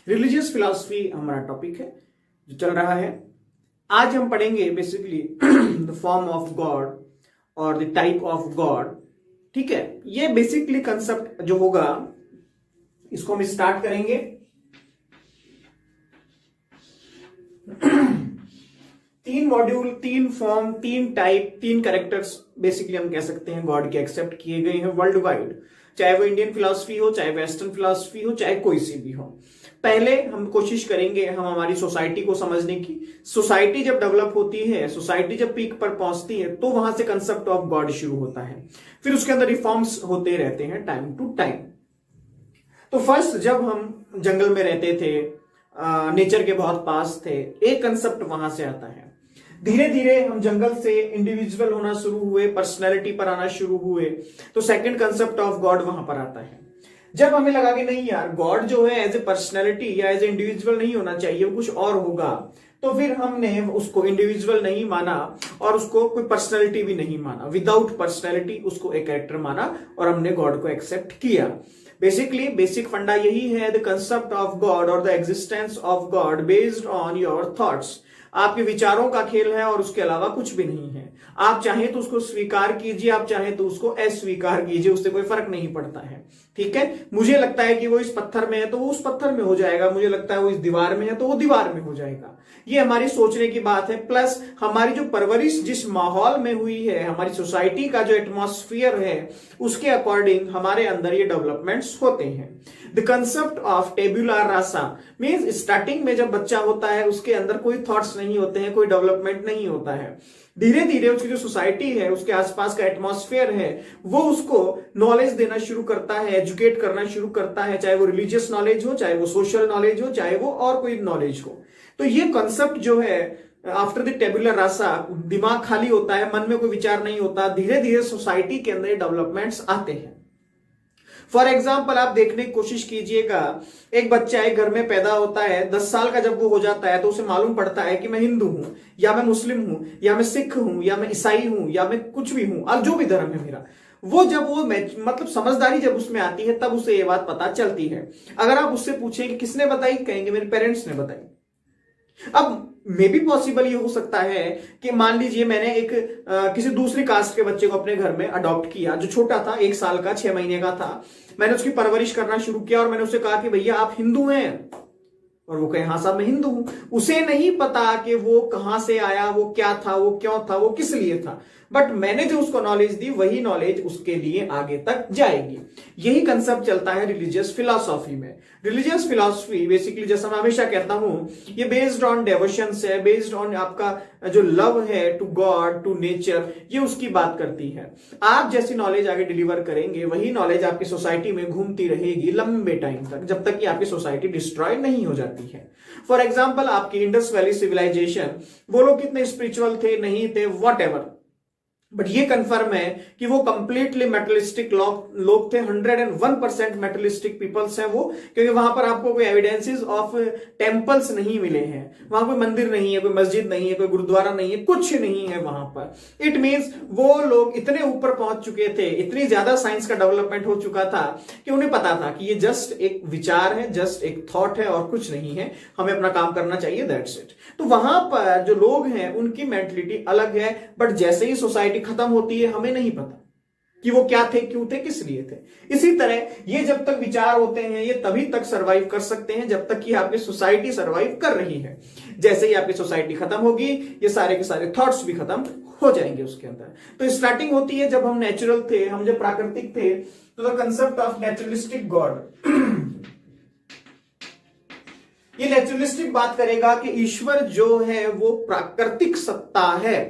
Religious philosophy हमारा topic है जो चल रहा है। आज हम पढ़ेंगे basically the form of God और द टाइप ऑफ गॉड। ठीक है, ये बेसिकली कंसेप्ट जो होगा इसको हम स्टार्ट करेंगे। तीन मॉड्यूल, तीन फॉर्म, तीन टाइप, तीन कैरेक्टर्स बेसिकली हम कह सकते हैं गॉड के एक्सेप्ट किए गए हैं वर्ल्ड वाइड, चाहे वो इंडियन फिलॉसफी हो, चाहे वेस्टर्न फिलॉसफी हो, चाहे कोई सी भी हो। पहले हम कोशिश करेंगे हम हमारी सोसाइटी को समझने की। सोसाइटी जब डेवलप होती है, सोसाइटी जब पीक पर पहुंचती है, तो वहां से कंसेप्ट ऑफ गॉड शुरू होता है। फिर उसके अंदर रिफॉर्म्स होते रहते हैं टाइम टू टाइम। तो फर्स्ट जब हम जंगल में रहते थे, नेचर के बहुत पास थे, एक कंसेप्ट वहां से आता है। धीरे धीरे हम जंगल से इंडिविजुअल होना शुरू हुए, पर्सनैलिटी पर आना शुरू हुए, तो सेकंड कंसेप्ट ऑफ गॉड वहां पर आता है। जब हमें लगा कि नहीं यार, गॉड जो है एज ए पर्सनैलिटी या एज ए इंडिविजुअल नहीं होना चाहिए, वो कुछ और होगा, तो फिर हमने उसको इंडिविजुअल नहीं माना और उसको कोई पर्सनैलिटी भी नहीं माना। विदाउट पर्सनैलिटी उसको एक कैरेक्टर माना और हमने गॉड को एक्सेप्ट किया। बेसिकली बेसिक फंडा यही है, द कंसेप्ट ऑफ गॉड और the existence of God based on your thoughts. आपके विचारों का खेल है और उसके अलावा कुछ भी नहीं है। आप चाहे तो उसको स्वीकार कीजिए, आप चाहे तो उसको अस्वीकार कीजिए, उससे कोई फर्क नहीं पड़ता है। ठीक है, मुझे लगता है कि वो इस पत्थर में है तो वो उस पत्थर में हो जाएगा, मुझे लगता है वो इस दीवार में है तो वो दीवार में हो जाएगा। ये हमारी सोचने की बात है। प्लस हमारी जो परवरिश जिस माहौल में हुई है, हमारी सोसाइटी का जो एटमॉस्फेयर है, उसके अकॉर्डिंग हमारे अंदर ये डेवलपमेंट्स होते हैं। The concept of tabula rasa means starting में जब बच्चा होता है उसके अंदर कोई थॉट्स नहीं होते हैं, कोई डेवलपमेंट नहीं होता है। धीरे धीरे उसकी जो सोसाइटी है, उसके आसपास का एटमॉस्फेयर है, वो उसको नॉलेज देना शुरू करता है, एजुकेट करना शुरू करता है, चाहे वो रिलीजियस नॉलेज हो, चाहे वो सोशल नॉलेज हो, चाहे वो और कोई नॉलेज हो। तो ये कॉन्सेप्ट जो है आफ्टर द टेबुलर रासा, दिमाग खाली होता है, मन में कोई विचार नहीं होता, धीरे धीरे सोसाइटी के अंदर डेवलपमेंट्स आते हैं। फॉर एग्जाम्पल आप देखने की कोशिश कीजिएगा, एक बच्चा एक घर में पैदा होता है, 10 साल का जब वो हो जाता है तो उसे मालूम पड़ता है कि मैं हिंदू हूं या मैं मुस्लिम हूं या मैं सिख हूं या मैं ईसाई हूं या मैं कुछ भी हूं, और जो भी धर्म है मेरा, वो जब वो मतलब समझदारी जब उसमें आती है तब उसे ये बात पता चलती है। अगर आप उससे पूछें कि किसने बताई, कहेंगे मेरे पेरेंट्स ने बताई। अब मे बी पॉसिबल ये हो सकता है कि मान लीजिए मैंने एक किसी दूसरी कास्ट के बच्चे को अपने घर में अडॉप्ट किया, जो छोटा था, 1 साल का, 6 महीने का था। मैंने उसकी परवरिश करना शुरू किया और मैंने उसे कहा कि भैया आप हिंदू हैं, और वो कहे हाँ साहब मैं हिंदू हूं। उसे नहीं पता कि वो कहां से आया, वो क्या था, वो क्यों था, वो किस लिए था, बट मैंने जो उसको नॉलेज दी वही नॉलेज उसके लिए आगे तक जाएगी। यही कंसेप्ट चलता है रिलीजियस फिलॉसफी में। रिलीजियस फिलॉसफी बेसिकली, जैसा मैं हमेशा कहता हूं, ये बेस्ड ऑन डेवोशंस है, बेस्ड ऑन आपका जो लव है टू गॉड, टू नेचर, ये उसकी बात करती है। आप जैसी नॉलेज आगे डिलीवर करेंगे, वही नॉलेज आपकी सोसाइटी में घूमती रहेगी लंबे टाइम तक, जब तक कि आपकी सोसाइटी डिस्ट्रॉय नहीं हो जाती है। फॉर एग्जाम्पल आपकी इंडस वैली सिविलाइजेशन, वो लोग कितने स्पिरिचुअल थे, नहीं थे, वॉट एवर, बट ये कंफर्म है कि वो कंप्लीटली मेटलिस्टिक लोग थे। 101% मेटलिस्टिक पीपल्स हैं वो, क्योंकि वहां पर आपको कोई एविडेंसेस ऑफ टेम्पल्स नहीं मिले हैं। वहां कोई मंदिर नहीं है, कोई मस्जिद नहीं है, कोई गुरुद्वारा नहीं है, कुछ नहीं है वहां पर। इट मींस वो लोग इतने ऊपर पहुंच चुके थे, इतनी ज्यादा साइंस का डेवलपमेंट हो चुका था कि उन्हें पता था कि ये जस्ट एक विचार है, जस्ट एक थॉट है और कुछ नहीं है, हमें अपना काम करना चाहिए, दैट्स इट। तो वहां पर जो लोग हैं उनकी मेंटलिटी अलग है, बट जैसे ही सोसाइटी खत्म होती है हमें नहीं पता कि वो क्या थे, क्यों थे, किस लिए थे। इसी तरह ये जब तक विचार होते हैं, ये तभी तक सरवाइव कर सकते हैं जब तक कि आपकी सोसाइटी सरवाइव कर रही है। जैसे ही आपकी सोसाइटी खत्म होगी, ये सारे के सारे थॉट्स भी खत्म हो जाएंगे उसके अंदर। तो स्टार्टिंग होती है जब हम नेचुरल थे, हम जब प्राकृतिक थे, तो the concept of naturalistic God, ये नेचुरलिस्टिक बात करेगा कि ईश्वर जो है वो प्राकृतिक सत्ता है।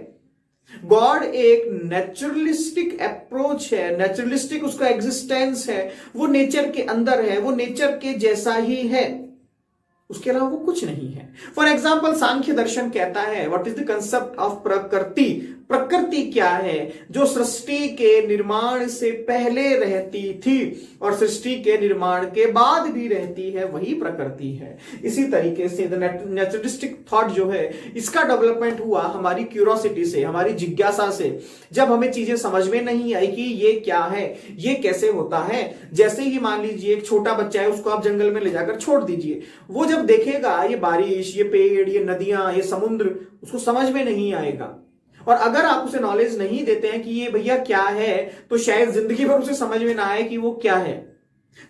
गॉड एक नेचुरलिस्टिक अप्रोच है, नेचुरलिस्टिक उसका एग्जिस्टेंस है, वो नेचर के अंदर है, वो नेचर के जैसा ही है, उसके अलावा वो कुछ नहीं है। फॉर एग्जाम्पल सांख्य दर्शन कहता है, what is the concept of प्रकृति। प्रकृति क्या है, जो सृष्टि के निर्माण से पहले रहती थी और सृष्टि के निर्माण के बाद भी रहती है, वही प्रकृति है। इसी तरीके से नेचुरलिस्टिक थॉट जो है, इसका डेवलपमेंट हुआ हमारी क्यूरोसिटी से, हमारी जिज्ञासा से। जब हमें चीजें समझ में नहीं आई कि ये क्या है, ये कैसे होता है। जैसे ही मान लीजिए एक छोटा बच्चा है, उसको आप जंगल में ले जाकर छोड़ दीजिए, वो जब देखेगा ये बारिश, ये पेड़, ये नदियां, ये समुद्र, उसको समझ में नहीं आएगा। और अगर आप उसे नॉलेज नहीं देते हैं कि ये भैया क्या है, तो शायद जिंदगी भर उसे समझ में ना आए कि वो क्या है।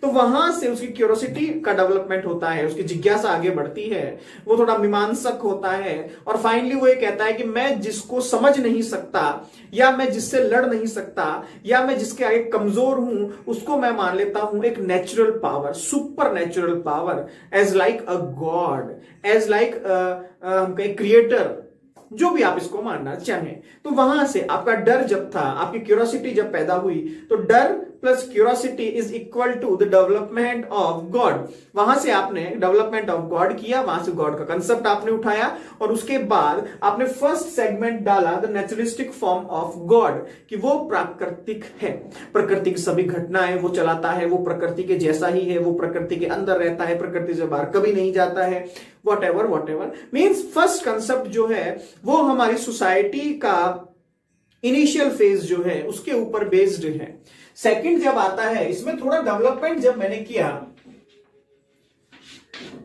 तो वहां से उसकी क्यूरोसिटी का डेवलपमेंट होता है, उसकी जिज्ञासा आगे बढ़ती है, वो थोड़ा मीमांसक होता है और फाइनली वो ये कहता है कि मैं जिसको समझ नहीं सकता, या मैं जिससे लड़ नहीं सकता, या मैं जिसके आगे कमजोर हूं, उसको मैं मान लेता हूं एक natural power, supernatural power, as like a god, as like creator, जो भी आप इसको मानना चाहें। तो वहां से आपका डर जब था, आपकी क्यूरियोसिटी जब पैदा हुई, तो डर plus curiosity is equal to the development of god. वहां से आपने डेवलपमेंट ऑफ गॉड किया, वहां से गॉड का कंसेप्ट आपने उठाया और उसके बाद आपने फर्स्ट सेगमेंट डाला the naturalistic form of God, कि वो प्राकृतिक है, प्रकृति की सभी घटनाएं वो चलाता है, वो प्रकृति के जैसा ही है, वो प्रकृति के अंदर रहता है, प्रकृति से बाहर कभी नहीं जाता है, whatever मीन्स फर्स्ट कंसेप्ट जो है वो हमारी सोसाइटी का इनिशियल फेज जो है उसके ऊपर बेस्ड है। सेकंड जब आता है, इसमें थोड़ा डेवलपमेंट जब मैंने किया,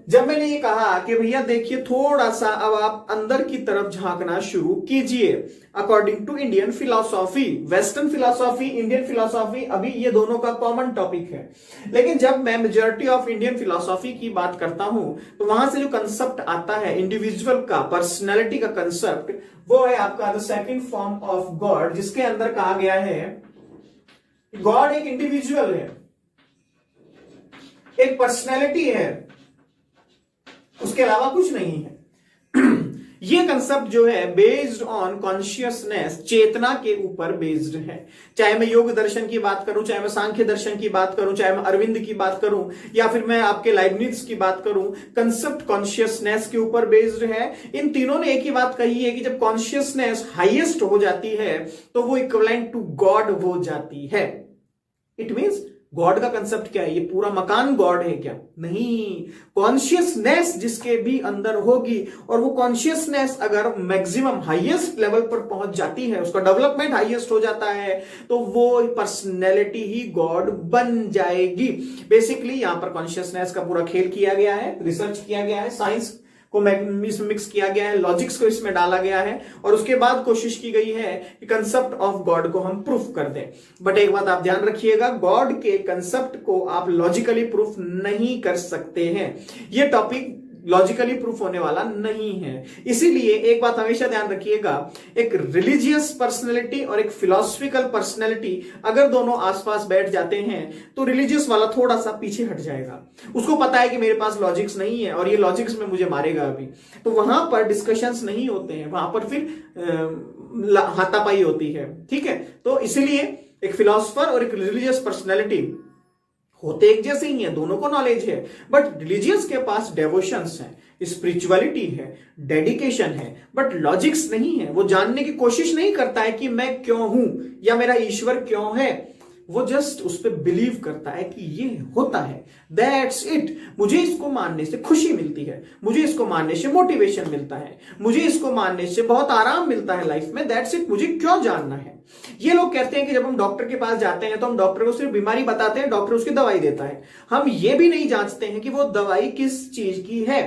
जब मैंने ये कहा कि भैया देखिए थोड़ा सा अब आप अंदर की तरफ झांकना शुरू कीजिए according to Indian philosophy, western philosophy, Indian philosophy, अभी ये दोनों का कॉमन टॉपिक है। लेकिन जब मैं मेजॉरिटी ऑफ इंडियन फिलॉसॉफी की बात करता हूं तो वहां से जो कंसेप्ट आता है इंडिविजुअल का, पर्सनैलिटी का कंसेप्ट, वो है आपका the second form of God, जिसके अंदर कहा गया है गॉड एक इंडिविजुअल है, एक पर्सनैलिटी है, उसके अलावा कुछ नहीं है। ये कंसेप्ट जो है बेस्ड ऑन कॉन्शियसनेस, चेतना के ऊपर बेस्ड है। चाहे मैं योग दर्शन की बात करूं, चाहे मैं सांख्य दर्शन की बात करूं, चाहे मैं अरविंद की बात करूं, या फिर मैं आपके लाइबनिट्ज की बात करूं, कंसेप्ट कॉन्शियसनेस के ऊपर बेस्ड है। इन तीनों ने एक ही बात कही है कि जब कॉन्शियसनेस हाईएस्ट हो जाती है तो वो इक्विवेलेंट टू गॉड हो जाती है। इट मींस गॉड का कंसेप्ट क्या है, ये पूरा मकान गॉड है क्या? नहीं, कॉन्शियसनेस जिसके भी अंदर होगी, और वो कॉन्शियसनेस अगर मैक्सिमम हाईएस्ट लेवल पर पहुंच जाती है, उसका डेवलपमेंट हाईएस्ट हो जाता है, तो वो पर्सनैलिटी ही गॉड बन जाएगी। बेसिकली यहां पर कॉन्शियसनेस का पूरा खेल किया गया है, रिसर्च किया गया है, साइंस को इसमें मिक्स किया गया है, लॉजिक्स को इसमें डाला गया है, और उसके बाद कोशिश की गई है कि कंसेप्ट ऑफ गॉड को हम प्रूफ कर दें। बट एक बात आप ध्यान रखिएगा, गॉड के कंसेप्ट को आप लॉजिकली प्रूफ नहीं कर सकते हैं। यह टॉपिक लॉजिकली प्रूफ होने वाला नहीं है। इसीलिए एक बात हमेशा ध्यान रखिएगा, एक रिलीजियस पर्सनैलिटी और एक फिलोसफिकल पर्सनैलिटी अगर दोनों आसपास बैठ जाते हैं तो रिलीजियस वाला थोड़ा सा पीछे हट जाएगा। उसको पता है कि मेरे पास लॉजिक्स नहीं है और ये लॉजिक्स में मुझे मारेगा अभी, तो वहां पर डिस्कशंस नहीं होते हैं, वहां पर फिर हाथापाई होती है। ठीक है, तो इसीलिए एक फिलोसफर और एक रिलीजियस पर्सनैलिटी होते एक जैसे ही हैं, दोनों को नॉलेज है, बट रिलीजियस के पास डेवोशंस है, स्पिरिचुअलिटी है, डेडिकेशन है, बट लॉजिक्स नहीं है। वो जानने की कोशिश नहीं करता है कि मैं क्यों हूं या मेरा ईश्वर क्यों है, वो जस्ट उस पर बिलीव करता है कि ये होता है, दैट्स इट। मुझे इसको मानने से खुशी मिलती है, मुझे इसको मानने से मोटिवेशन मिलता है, मुझे इसको मानने से बहुत आराम मिलता है लाइफ में, दैट्स इट, मुझे क्यों जानना है। ये लोग कहते हैं कि जब हम डॉक्टर के पास जाते हैं तो हम डॉक्टर को सिर्फ बीमारी बताते हैं, डॉक्टर उसकी दवाई देता है, हम ये भी नहीं जांचते हैं कि वो दवाई किस चीज की है,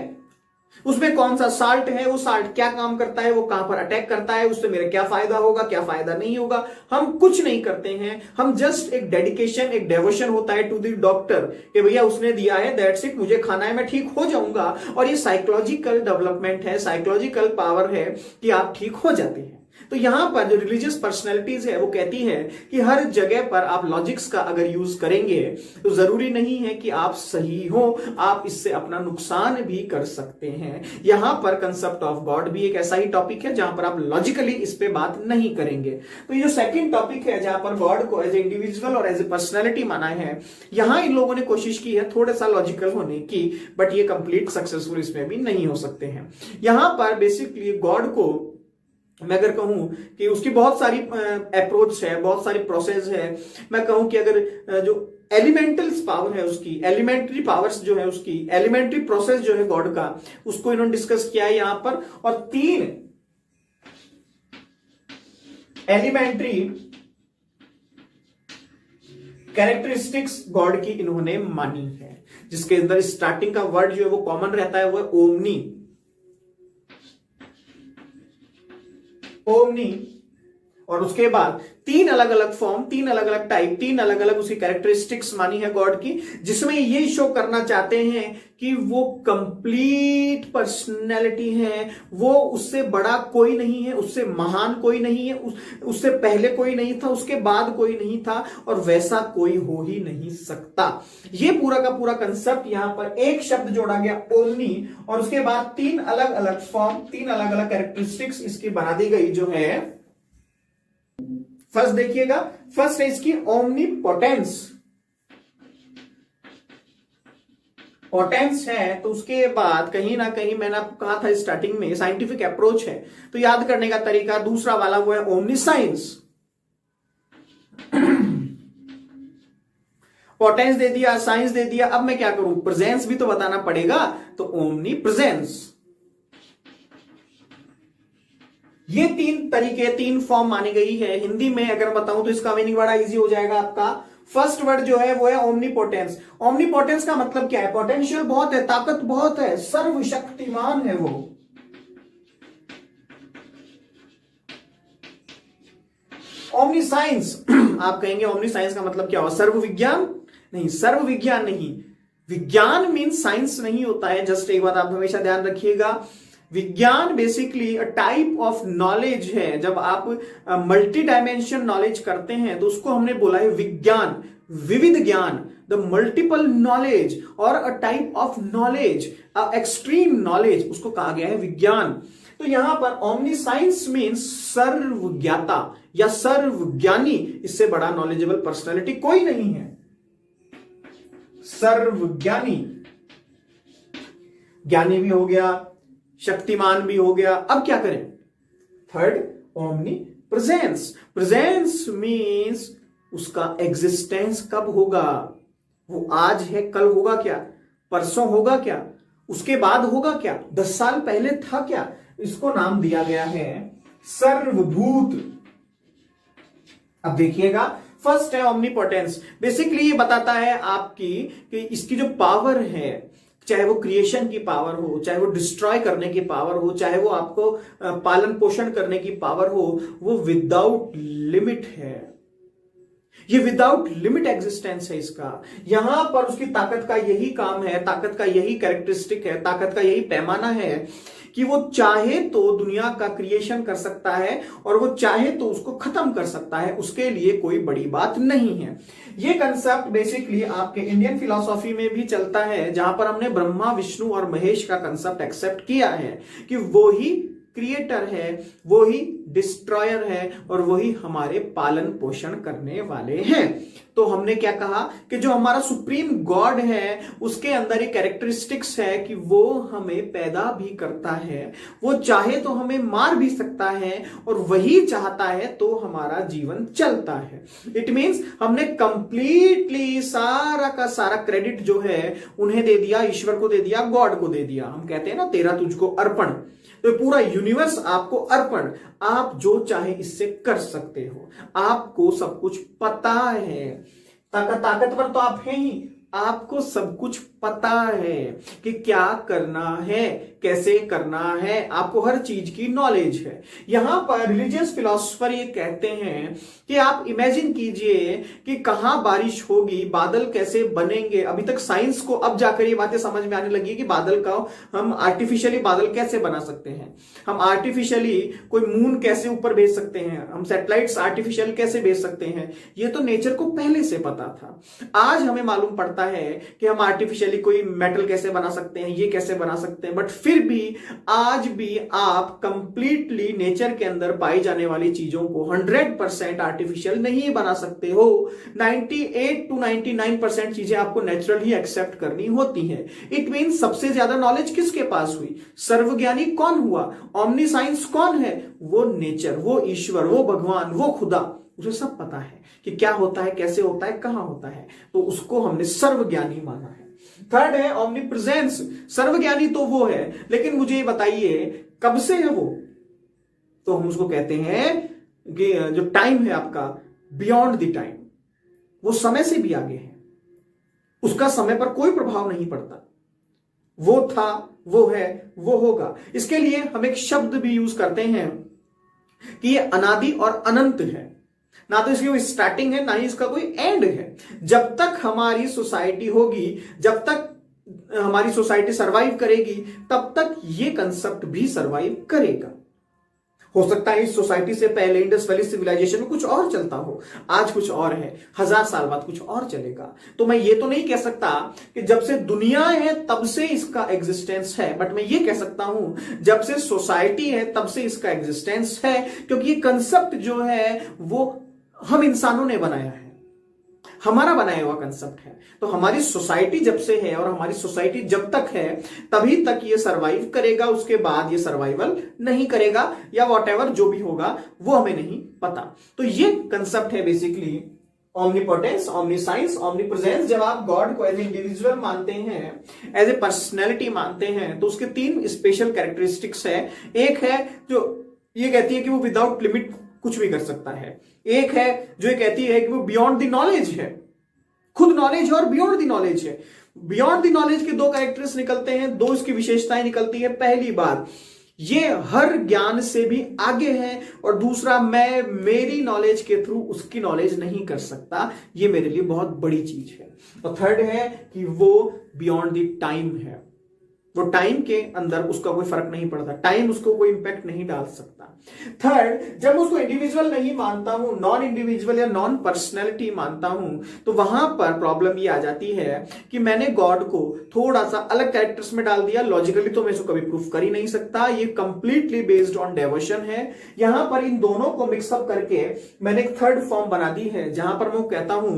उसमें कौन सा साल्ट है, वो साल्ट क्या काम करता है, वो कहां पर अटैक करता है, उससे मेरा क्या फायदा होगा, क्या फायदा नहीं होगा, हम कुछ नहीं करते हैं। हम जस्ट एक डेडिकेशन, एक डेवोशन होता है टू द डॉक्टर कि भैया उसने दिया है, दैट्स इट, मुझे खाना है, मैं ठीक हो जाऊंगा। और ये साइकोलॉजिकल डेवलपमेंट है, साइकोलॉजिकल पावर है कि आप ठीक हो जाते हैं। तो यहां पर जो रिलीजियस पर्सनैलिटीज है वो कहती है कि हर जगह पर आप लॉजिक्स का अगर यूज करेंगे तो जरूरी नहीं है कि आप सही हो, आप इससे अपना नुकसान भी कर सकते हैं। यहां पर कंसेप्ट ऑफ गॉड भी एक ऐसा ही टॉपिक है जहां पर आप लॉजिकली इस पे बात नहीं करेंगे। तो ये जो सेकंड टॉपिक है जहां पर गॉड को एज ए इंडिविजुअल और एज ए पर्सनैलिटी माना है, यहां इन लोगों ने कोशिश की है थोड़ा सा लॉजिकल होने की, बट ये कंप्लीट सक्सेसफुल इसमें भी नहीं हो सकते हैं। यहां पर बेसिकली गॉड को मैं अगर कहूं कि उसकी बहुत सारी अप्रोच है, बहुत सारी प्रोसेस है, मैं कहूं कि अगर जो एलिमेंटल पावर है उसकी, एलिमेंट्री पावर्स जो है उसकी, एलिमेंट्री प्रोसेस जो है गॉड का, उसको इन्होंने डिस्कस किया है यहां पर। और 3 एलिमेंट्री कैरेक्टरिस्टिक्स गॉड की इन्होंने मानी है, जिसके अंदर स्टार्टिंग का वर्ड जो है वो कॉमन रहता है, वो है ओमनी। ओमनी, और उसके बाद 3 अलग अलग फॉर्म, 3 अलग अलग टाइप, 3 अलग अलग उसकी कैरेक्टरिस्टिक्स मानी है गॉड की, जिसमें ये शो करना चाहते हैं कि वो कंप्लीट पर्सनैलिटी है, वो उससे बड़ा कोई नहीं है, उससे महान कोई नहीं है, उससे पहले कोई नहीं था, उसके बाद कोई नहीं था, और वैसा कोई हो ही नहीं सकता। ये पूरा का पूरा कंसेप्ट यहां पर एक शब्द जोड़ा गया ओमनी, और उसके बाद 3 अलग अलग फॉर्म, 3 अलग अलग कैरेक्टरिस्टिक्स इसकी बना दी गई जो है। फर्स्ट देखिएगा, फर्स्ट है इसकी ओमनीपोटेंस। पोटेंस है तो उसके बाद कहीं ना कहीं मैंने आपको कहा था स्टार्टिंग में साइंटिफिक अप्रोच है, तो याद करने का तरीका दूसरा वाला वो है ओमनीसाइंस। पोटेंस दे दिया, साइंस दे दिया, अब मैं क्या करूं, प्रेजेंस भी तो बताना पड़ेगा, तो ओमनी प्रेजेंस। ये 3 तरीके, 3 फॉर्म मानी गई है। हिंदी में अगर बताऊं तो इसका मीनिंग बड़ा इजी हो जाएगा आपका। फर्स्ट वर्ड जो है वो है ओमनीपोटेंस। ओमनीपोटेंस का मतलब क्या है, पोटेंशियल बहुत है, ताकत बहुत है, सर्वशक्तिमान है वो। ओमनी साइंस आप कहेंगे ओमनी साइंस का मतलब क्या हो, सर्व विज्ञान? नहीं, सर्व विज्ञान नहीं, विज्ञान मीन्स साइंस नहीं होता है। जस्ट एक बात आप हमेशा ध्यान रखिएगा, विज्ञान basically a type of knowledge है। जब आप मल्टी डायमेंशन नॉलेज करते हैं तो उसको हमने बोला है विज्ञान, विविध ज्ञान, द मल्टीपल नॉलेज और a type of knowledge, extreme knowledge, उसको कहा गया है विज्ञान। तो यहां पर ओमनी साइंस मीन्स सर्वज्ञाता या सर्वज्ञानी, इससे बड़ा नॉलेजेबल पर्सनालिटी कोई नहीं है। सर्वज्ञानी, ज्ञानी भी हो गया, शक्तिमान भी हो गया। अब क्या करें, third omni presence. Presence means उसका एग्जिस्टेंस कब होगा, वो आज है, कल होगा क्या, परसों होगा क्या, उसके बाद होगा क्या, 10 साल पहले था क्या, इसको नाम दिया गया है सर्वभूत। अब देखिएगा, फर्स्ट है ओमनीपोटेंस। बेसिकली ये बताता है आपकी कि इसकी जो पावर है, चाहे वो क्रिएशन की पावर हो, चाहे वो डिस्ट्रॉय करने की पावर हो, चाहे वो आपको पालन पोषण करने की पावर हो, वो विदाउट लिमिट है। ये विदाउट लिमिट एग्जिस्टेंस है इसका। यहां पर उसकी ताकत का यही काम है, ताकत का यही कैरेक्टरिस्टिक है, ताकत का यही पैमाना है कि वो चाहे तो दुनिया का क्रिएशन कर सकता है और वो चाहे तो उसको खत्म कर सकता है, उसके लिए कोई बड़ी बात नहीं है। ये कंसेप्ट बेसिकली आपके इंडियन फिलॉसफी में भी चलता है, जहां पर हमने ब्रह्मा, विष्णु और महेश का कंसेप्ट एक्सेप्ट किया है कि वो ही क्रिएटर है, वो ही डिस्ट्रॉयर है और वही हमारे पालन पोषण करने वाले हैं। तो हमने क्या कहा कि जो हमारा सुप्रीम गॉड है उसके अंदर एक कैरेक्टरिस्टिक्स है कि वो हमें पैदा भी करता है, वो चाहे तो हमें मार भी सकता है और वही चाहता है तो हमारा जीवन चलता है। इट मींस हमने कंप्लीटली सारा का सारा क्रेडिट जो है उन्हें दे दिया, ईश्वर को दे दिया, गॉड को दे दिया। हम कहते हैं ना तेरा तुझको अर्पण, तो पूरा यूनिवर्स आपको अर्पण, आप जो चाहे इससे कर सकते हो, आपको सब कुछ पता है। ताकतवर तो आप हैं ही, आपको सब कुछ पता है कि क्या करना है, कैसे करना है, आपको हर चीज की नॉलेज है। यहां पर रिलीजियस फिलोसोफर ये कहते हैं कि आप इमेजिन कीजिए कि कहां बारिश होगी, बादल कैसे बनेंगे। अभी तक साइंस को अब जाकर ये बातें समझ में आने लगी कि बादल का हम आर्टिफिशियली बादल कैसे बना सकते हैं, हम आर्टिफिशियली कोई मून कैसे ऊपर भेज सकते हैं, हम सैटेलाइट्स आर्टिफिशियल कैसे भेज सकते हैं। ये तो नेचर को पहले से पता था। आज हमें मालूम पड़ता है कि हम आर्टिफिशियली कोई मेटल कैसे बना सकते हैं, ये कैसे बना सकते हैं, बट फिर फिर भी आज भी आप कंप्लीटली नेचर के अंदर पाई जाने वाली चीजों को 100% आर्टिफिशियल नहीं बना सकते हो। 98 to 99% चीजें आपको नेचुरल ही एक्सेप्ट करनी होती हैं। इट मीन सबसे ज्यादा नॉलेज किसके पास हुई? सर्वज्ञानी कौन हुआ? ओमनी साइंस कौन है? वो नेचर, वो ईश्वर, वो भगवान, वो खुदा, उसे सब पता है कि क्या होता है, कैसे होता है, कहां होता है, तो उसको हमने सर्वज्ञानी माना है। थर्ड है ओमनी प्रेजेंस। सर्वज्ञानी तो वो है, लेकिन मुझे ये बताइए कब से है वो? तो हम उसको कहते हैं कि जो टाइम है आपका, बियॉन्ड द टाइम, वो समय से भी आगे है, उसका समय पर कोई प्रभाव नहीं पड़ता। वो था, वो है, वो होगा। इसके लिए हम एक शब्द भी यूज करते हैं कि ये अनादि और अनंत है। ना तो इसकी कोई स्टार्टिंग है, ना ही इसका कोई एंड है। जब तक हमारी सोसाइटी होगी, जब तक हमारी सोसाइटी सरवाइव करेगी, तब तक ये कंसेप्ट भी सरवाइव करेगा। हो सकता है इस सोसाइटी से पहले इंडस वैली सिविलाइजेशन में कुछ और चलता हो, आज कुछ और है, 1000 साल बाद कुछ और चलेगा। तो मैं ये तो नहीं कह सकता कि जब से दुनिया है तब से इसका एग्जिस्टेंस है, बट मैं ये कह सकता हूं जब से सोसाइटी है तब से इसका एग्जिस्टेंस है, क्योंकि ये कंसेप्ट जो है वो हम इंसानों ने बनाया है, हमारा बनाया हुआ कंसेप्ट है। तो हमारी सोसाइटी जब से है और हमारी सोसाइटी जब तक है तभी तक ये सरवाइव करेगा, उसके बाद ये सर्वाइवल नहीं करेगा, या वॉटएवर जो भी होगा वो हमें नहीं पता। तो ये कंसेप्ट है बेसिकली ओमनीपोटेंस, ओमनीसाइंस, ओमनीप्रेजेंस। जब आप गॉड को एज ए इंडिविजुअल मानते हैं, एज ए पर्सनैलिटी मानते हैं, तो उसके 3 स्पेशल कैरेक्टरिस्टिक्स है। एक है जो ये कहती है कि वो विदाउट लिमिट कुछ भी कर सकता है। एक है जो ये कहती है कि वो बियॉन्ड द नॉलेज है, खुद नॉलेज है और बियॉन्ड द नॉलेज है। बियॉन्ड द नॉलेज के 2 कैरेक्टर्स निकलते हैं, 2 इसकी विशेषताएं निकलती है। पहली बात, ये हर ज्ञान से भी आगे है, और दूसरा, मैं मेरी नॉलेज के थ्रू उसकी नॉलेज नहीं कर सकता, ये मेरे लिए बहुत बड़ी चीज है। और थर्ड है कि वो बियॉन्ड द टाइम है, वो टाइम के अंदर उसका कोई फर्क नहीं पड़ता, टाइम उसको कोई इंपैक्ट नहीं डाल सकता। थर्ड, जब उसको इंडिविजुअल नहीं मानता हूं, नॉन इंडिविजुअल या नॉन पर्सनैलिटी मानता हूं, तो वहां पर प्रॉब्लम ये आ जाती है कि मैंने गॉड को थोड़ा सा अलग कैरेक्टर्स में डाल दिया। लॉजिकली तो मैं इसको कभी प्रूफ कर ही नहीं सकता, ये कंप्लीटली बेस्ड ऑन डेवोशन है। यहां पर इन दोनों को मिक्सअप करके मैंने एक थर्ड फॉर्म बना दी है, जहां पर मैं कहता हूं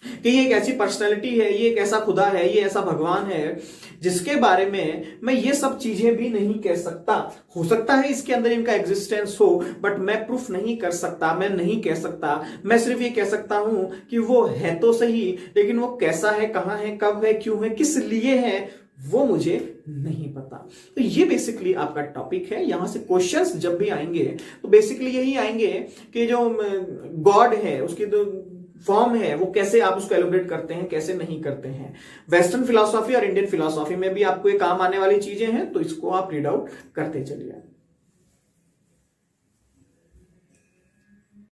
कि ये एक ऐसी पर्सनैलिटी है, ये एक ऐसा खुदा है, ये ऐसा भगवान है जिसके बारे में मैं ये सब चीजें भी नहीं कह सकता। हो सकता है इसके अंदर इनका एग्जिस्टेंस हो, बट मैं प्रूफ नहीं कर सकता, मैं नहीं कह सकता। मैं सिर्फ ये कह सकता हूं कि वो है तो सही, लेकिन वो कैसा है, कहां है, कब है, क्यों है, किस लिए है, वो मुझे नहीं पता। तो ये बेसिकली आपका टॉपिक है। यहां से क्वेश्चंस जब भी आएंगे तो बेसिकली यही आएंगे कि जो गॉड है उसकी जो फॉर्म है वो कैसे आप उसको एलोब्रेट करते हैं, कैसे नहीं करते हैं। वेस्टर्न फिलॉसफी और इंडियन फिलॉसफी में भी आपको ये काम आने वाली चीजें हैं, तो इसको आप रीड आउट करते चलिए।